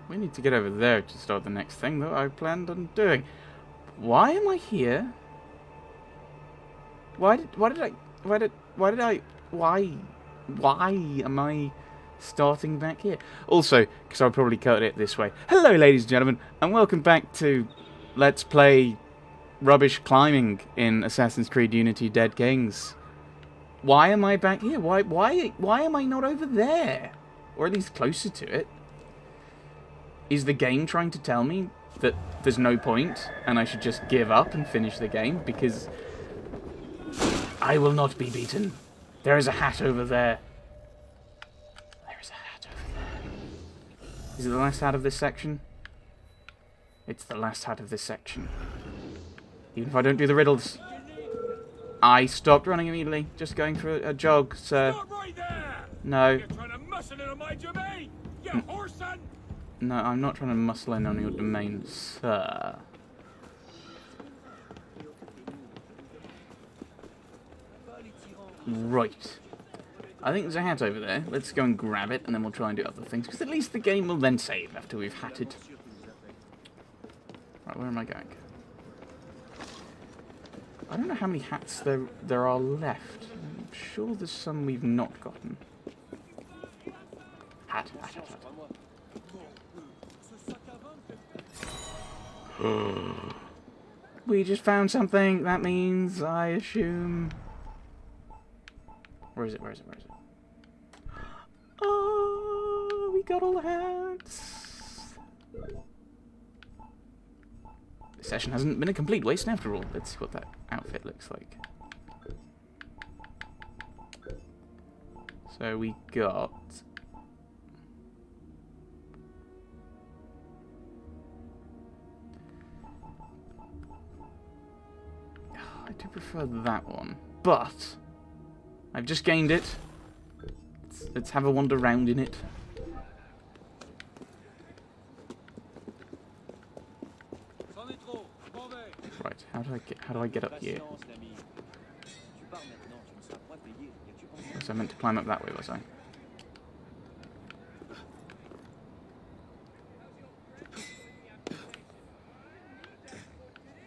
We need to get over there to start the next thing that I planned on doing. Why am I here? Why am I starting back here? Also, because I'll probably cut it this way. Hello, ladies and gentlemen, and welcome back to Let's Play Rubbish Climbing in Assassin's Creed Unity Dead Kings. Why am I back here? Why am I not over there? Or at least closer to it? Is the game trying to tell me that there's no point and I should just give up and finish the game? Because I will not be beaten. There is a hat over there. There is a hat over there. Is it the last hat of this section? It's the last hat of this section. Even if I don't do the riddles. I stopped running immediately. Just going for a jog, sir. Stop right there! No. You're trying to muscle in on my domain! You horse son! No, I'm not trying to muscle in on your domain, sir. Right. I think there's a hat over there. Let's go and grab it, and then we'll try and do other things. Because at least the game will then save after we've hatted. Right, where am I going? I don't know how many hats there are left. I'm sure there's some we've not gotten. Hat. We just found something. That means, I assume... Where is it? Oh, we got all the hats. This session hasn't been a complete waste after all. Let's see what that outfit looks like. So we got... I do prefer that one, but I've just gained it. Let's have a wander round in it. Right, how do I get up here? Was I meant to climb up that way, was I?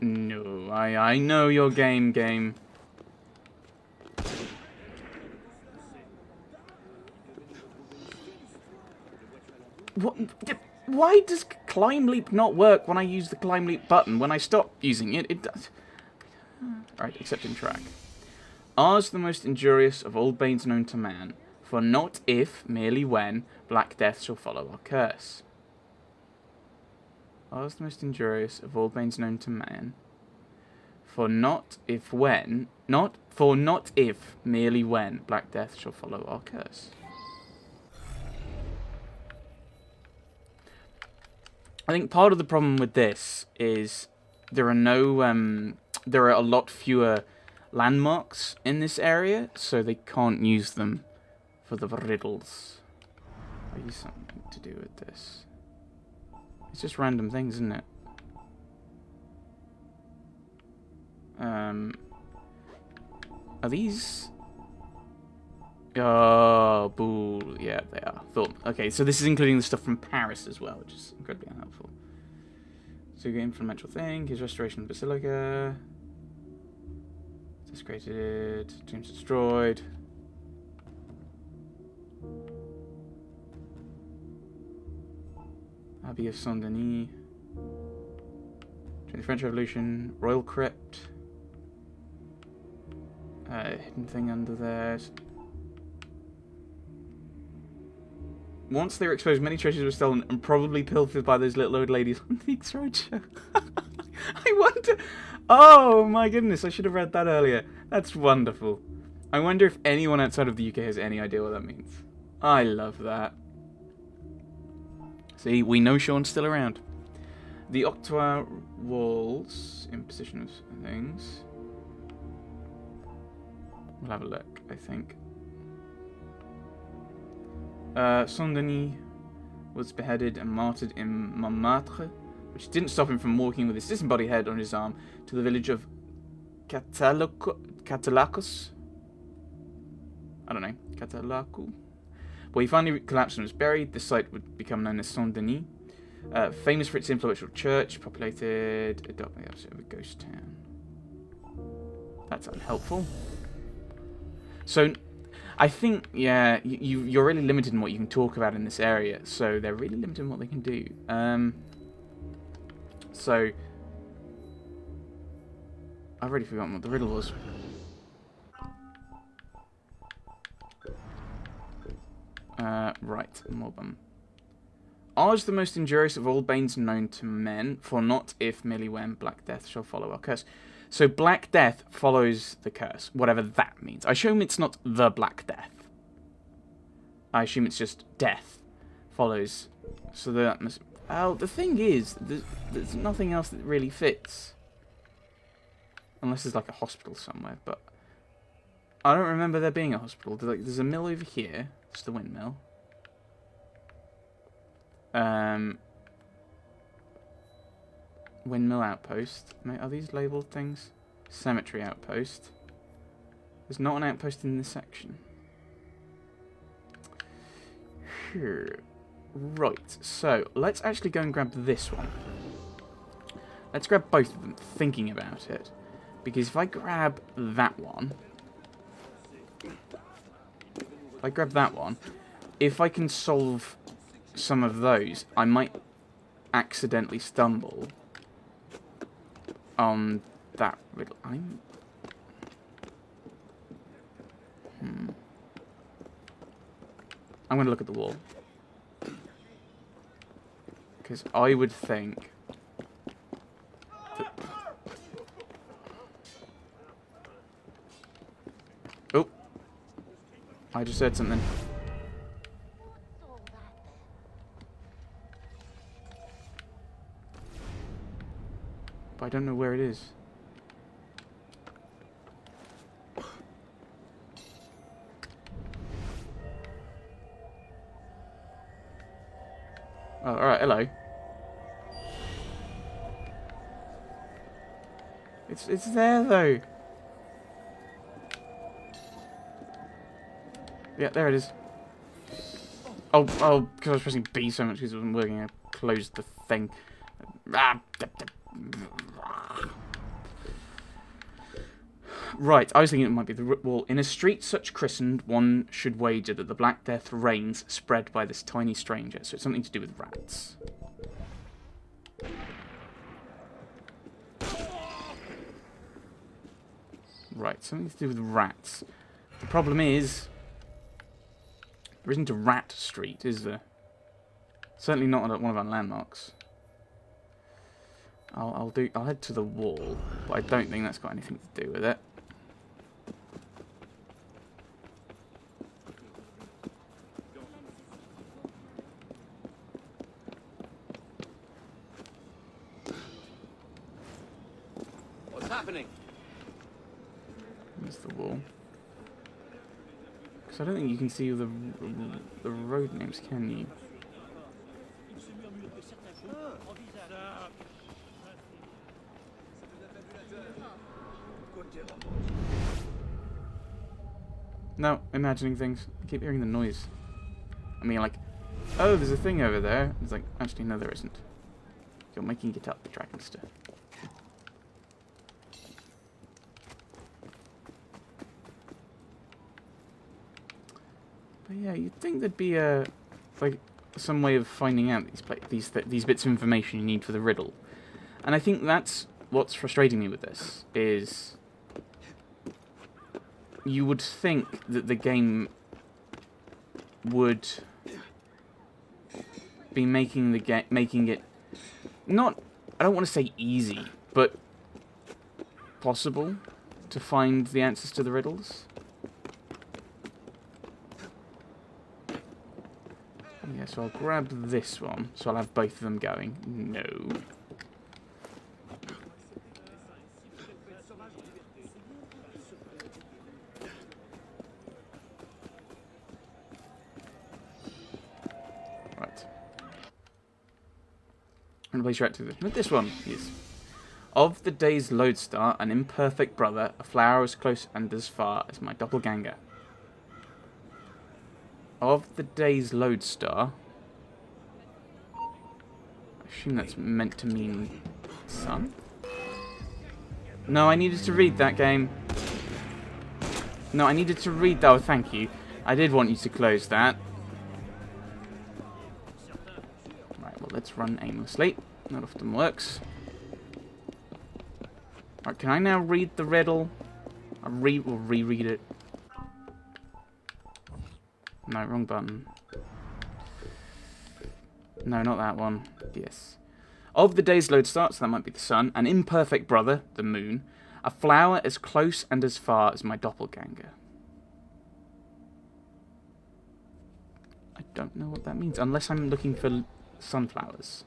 No, I know your game. What? Why does climb leap not work when I use the climb leap button? When I stop using it, it does. Right, accepting track. R's the most injurious of all banes known to man, for not if, merely when, black death shall follow our curse. R's the most injurious of all banes known to man, for not if, merely when, black death shall follow our curse. I think part of the problem with this is there are a lot fewer landmarks in this area, so they can't use them for the riddles. I use something to do with this. It's just random things, isn't it? Are these? Oh, boo. Yeah, they are. Thought. Okay, so this is including the stuff from Paris as well, which is incredibly unhelpful. So you get influential thing. His restoration of Basilica. Desecrated. Tombs destroyed. Abbey of Saint-Denis. During the French Revolution. Royal Crypt. Hidden thing under there. Once they were exposed, many treasures were stolen and probably pilfered by those little old ladies on the X Roadshow. I wonder... Oh my goodness, I should have read that earlier. That's wonderful. I wonder if anyone outside of the UK has any idea what that means. I love that. See, we know Sean's still around. The Octois walls, imposition of things. We'll have a look, I think. Saint-Denis was beheaded and martyred in Montmartre, which didn't stop him from walking with his disembodied head on his arm to the village of Catalacos. I don't know, Catalacu. Where he finally collapsed and was buried. This site would become known as Saint-Denis. Famous for its influential church, populated, adopting the opposite of a ghost town. That's unhelpful. So, I think, yeah, you're really limited in what you can talk about in this area. So they're really limited in what they can do. So, I've already forgotten what the riddle was. Right, Morbum. Ours the most injurious of all banes known to men, for not if merely when Black Death shall follow our curse. So Black Death follows the curse, whatever that means. I assume it's not the Black Death. I assume it's just death follows. So that must... Oh, the thing is, there's nothing else that really fits. Unless there's like a hospital somewhere, but... I don't remember there being a hospital. There's a mill over here. It's the windmill. Windmill outpost. Are these labelled things? Cemetery outpost. There's not an outpost in this section. Right, so let's actually go and grab this one. Let's grab both of them, thinking about it. Because if I grab that one... if I can solve some of those, I might accidentally stumble on that riddle. I'm going to look at the wall. Because I would think that... Oh! I just said something. But I don't know where it is. Oh, alright, hello. It's there though. Yeah, there it is. Oh, because I was pressing B so much because it wasn't working. I closed the thing. Right, I was thinking it might be the wall. In a street such christened, one should wager that the Black Death reigns spread by this tiny stranger. So it's something to do with rats. Right, something to do with rats. The problem is, there isn't a rat street, is there? Certainly not at one of our landmarks. I'll head to the wall, but I don't think that's got anything to do with it. What's happening? There's the wall. Because I don't think you can see the road names, can you? No, imagining things. I keep hearing the noise. I mean, like, oh, there's a thing over there. It's like, actually, no, there isn't. You're making it up, Dragonster. But yeah, you'd think there'd be a, like, some way of finding out these bits of information you need for the riddle. And I think that's what's frustrating me with this, is you would think that the game would be making it not, I don't want to say easy, but possible to find the answers to the riddles. Yeah, so I'll grab this one, so I'll have both of them going. No. Right. I'm going to place you out to this one. Yes. Of the day's lodestar, an imperfect brother, a flower as close and as far as my doppelganger. Of the day's lodestar. assume that's meant to mean sun? No, I needed to read that game. No, I needed to read that. Oh, thank you. I did want you to close that. Right, well, let's run aimlessly. That often works. Right, can I now read the riddle? I'll reread it. No, wrong button. No, not that one. Yes. Of the day's lodestar, so that might be the sun, an imperfect brother, the moon, a flower as close and as far as my doppelganger. I don't know what that means, unless I'm looking for sunflowers.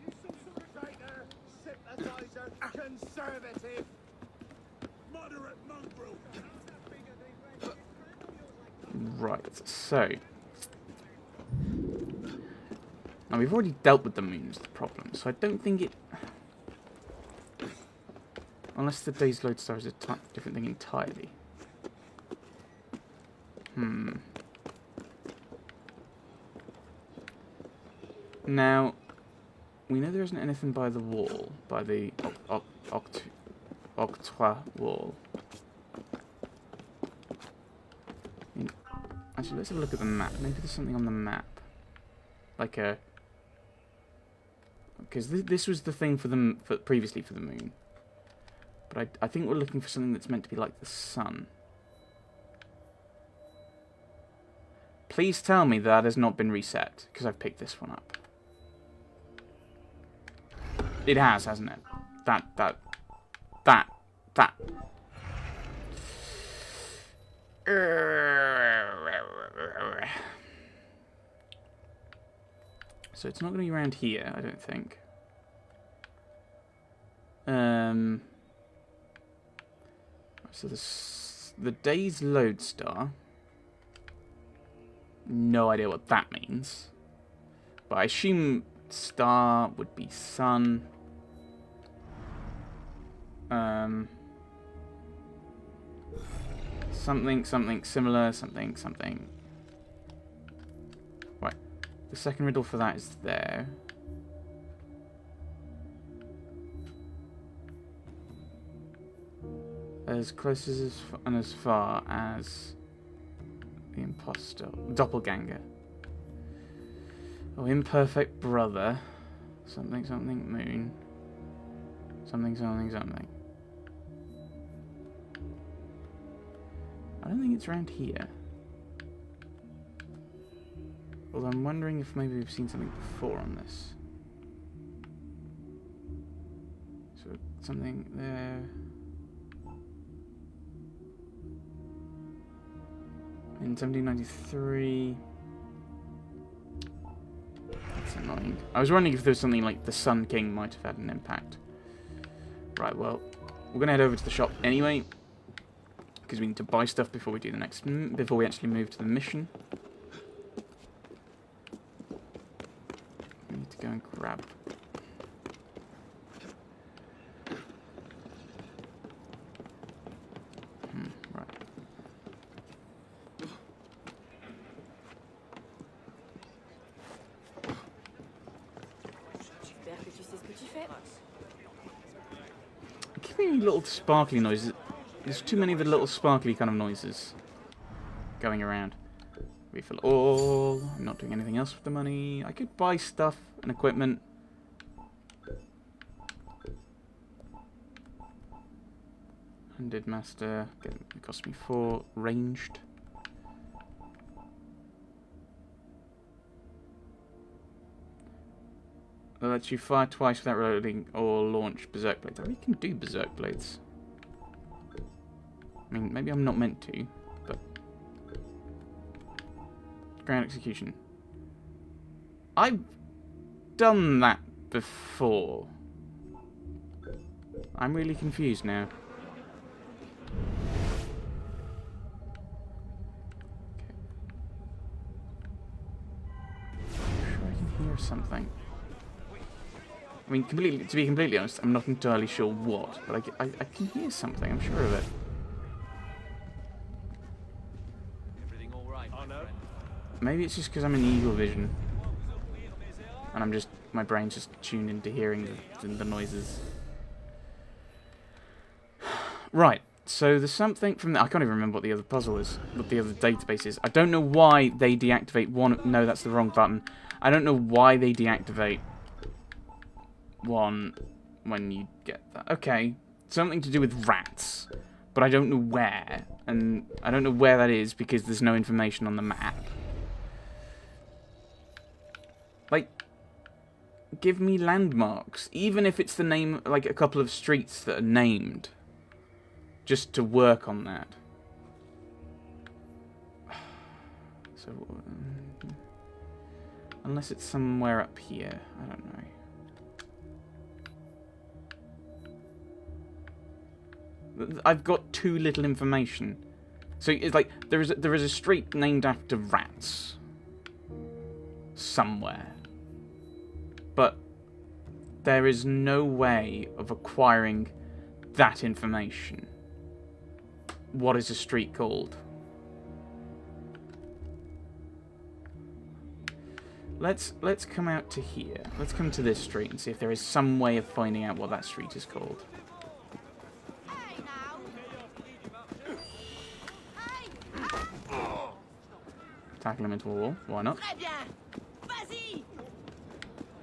You supporter, sympathizer, conservative, moderate mongrel. Right, so... Now, we've already dealt with the moon as the problem, so I don't think it... Unless the day's lodestar is a different thing entirely. Now, we know there isn't anything by the wall, by the octroi wall. Actually, let's have a look at the map. Maybe there's something on the map. Like a... Because this was the thing previously for the moon. But I think we're looking for something that's meant to be like the sun. Please tell me that has not been reset, because I've picked this one up. It has, hasn't it? That. So it's not going to be around here, I don't think. So the day's lodestar. No idea what that means. But I assume star would be sun. Something similar, something. Right. The second riddle for that is there. As close as and as far as the imposter, doppelganger. Oh, imperfect brother. Something moon. Something. I don't think it's around here. Although I'm wondering if maybe we've seen something before on this. So something there. In 1793. That's annoying. I was wondering if there was something like the Sun King might have had an impact. Right, well, we're gonna head over to the shop anyway, because we need to buy stuff before we do the next, before we actually move to the mission. We need to go and grab. Right. Give me little sparkly noises. There's too many of the little sparkly kind of noises going around. Refill all. I'm not doing anything else with the money. I could buy stuff and equipment. Hundred master. It cost me 4. Ranged. That lets you fire twice without reloading or launch berserk blades. I really can do berserk blades. I mean, maybe I'm not meant to, but... Ground execution. I've done that before. I'm really confused now. Okay. I'm sure I can hear something. I mean, to be completely honest, I'm not entirely sure what, but I can hear something, I'm sure of it. Everything all right, my friend? Maybe it's just because I'm in eagle vision. And I'm just, my brain's just tuned into hearing the noises. Right, so there's something from I can't even remember what the other puzzle is, what the other database is. I don't know why they deactivate one. No, that's the wrong button. I don't know why they deactivate one when you get that. Okay, something to do with rats, but I don't know where, and I don't know where that is because there's no information on the map. Like, give me landmarks, even if it's the name, like a couple of streets that are named. Just to work on that. So, unless it's somewhere up here, I don't know. I've got too little information. So it's like there is a street named after rats somewhere, but there is no way of acquiring that information. What is a street called? Let's come out to here. Let's come to this street and see if there is some way of finding out what that street is called. Tackle him into a wall. Why not?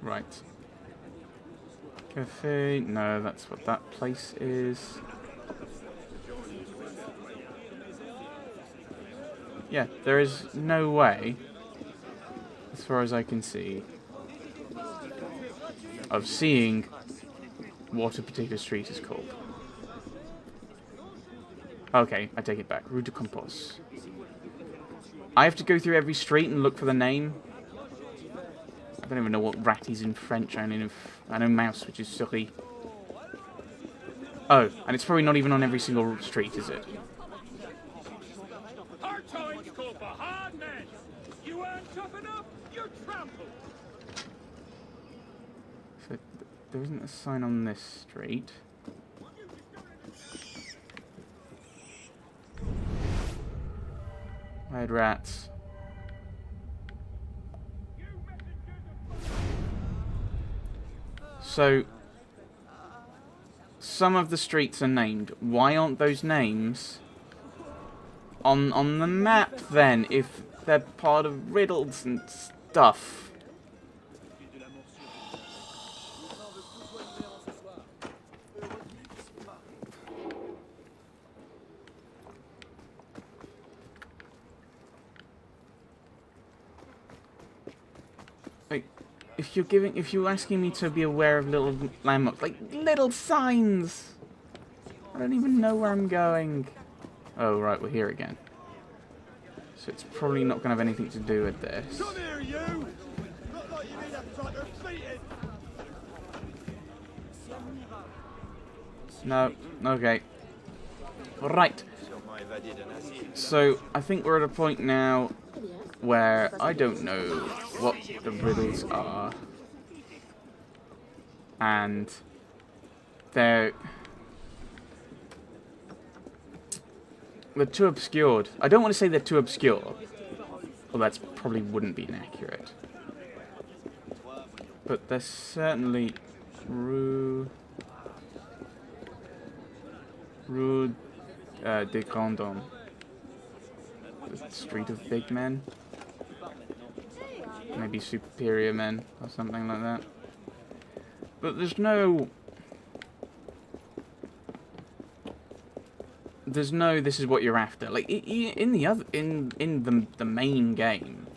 Right. Cafe. No, that's what that place is. Yeah, there is no way, as far as I can see, of seeing what a particular street is called. Okay, I take it back. Rue de Compos. I have to go through every street and look for the name. I don't even know what rat is in French. I know mouse, which is souris. Oh, and it's probably not even on every single street, is it? So there isn't a sign on this street. I had rats. So some of the streets are named. Why aren't those names on the map then, if they're part of riddles and stuff? Like, if you're asking me to be aware of little landmarks, like little signs, I don't even know where I'm going. Oh, right, we're here again. So it's probably not going to have anything to do with this. Come here, you! Not like you need a fighter beating. No, okay. Right. So I think we're at a point now where I don't know what the riddles are. And they're too obscured. I don't want to say they're too obscure. Well, that's probably wouldn't be inaccurate. But they're certainly Rue des Grands Hommes. The Street of Big Men. Maybe Superior Men or something like that. But there's no this is what you're after. Like in the main game,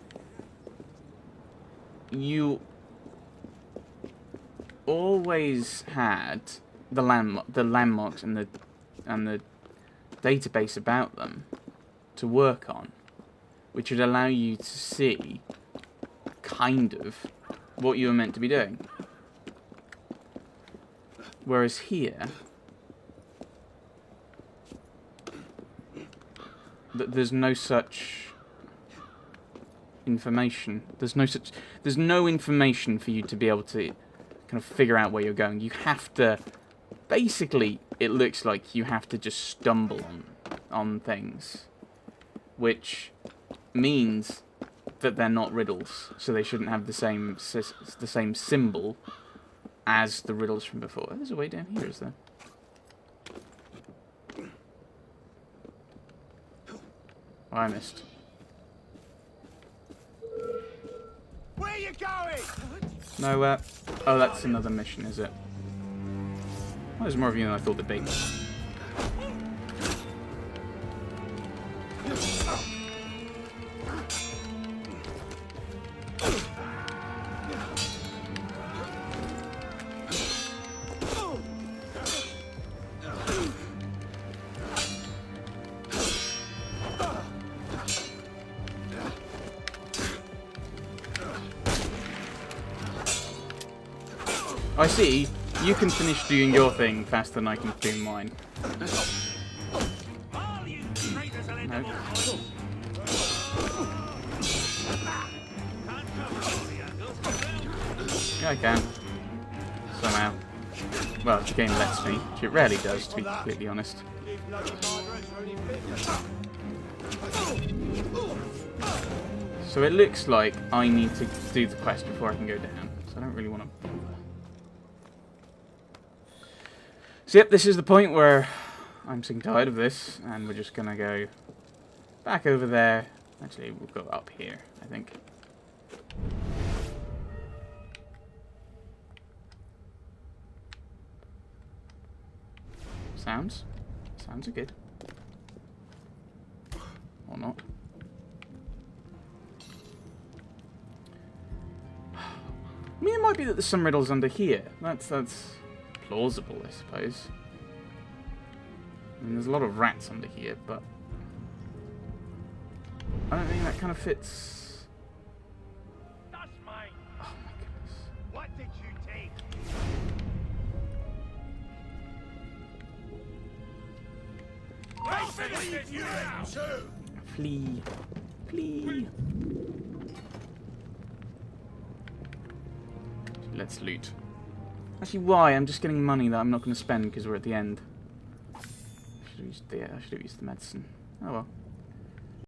you always had the landmarks and the database about them to work on, which would allow you to see kind of what you were meant to be doing. Whereas here, there's no such information. There's no information for you to be able to kind of figure out where you're going. You have to, basically, it looks like you have to just stumble on things, which means that they're not riddles, so they shouldn't have the same symbol as the riddles from before. There's a way down here, is there? Oh, I missed. Where you going? Nowhere. Oh, that's another mission, is it? Well, there's more of you than I thought there'd be. I see. You can finish doing your thing faster than I can do mine. No. Yeah, I can. Somehow. Well, the game lets me, which it rarely does, to be completely honest. These bloody migrants are only fit. So it looks like I need to do the quest before I can go down. So I don't really want to bother. So yep, this is the point where I'm sick and tired of this, and we're just going to go back over there. Actually, we'll go up here, I think. Sounds are good. Or not. I mean, it might be that there's some riddles under here. That's plausible, I suppose. I mean, there's a lot of rats under here, but I don't think that kind of fits. That's mine. Oh my goodness. What did you take? I'll finish you now. Flee. Flee. Let's loot. Actually, why? I'm just getting money that I'm not going to spend because we're at the end. I should have used the medicine. Oh well.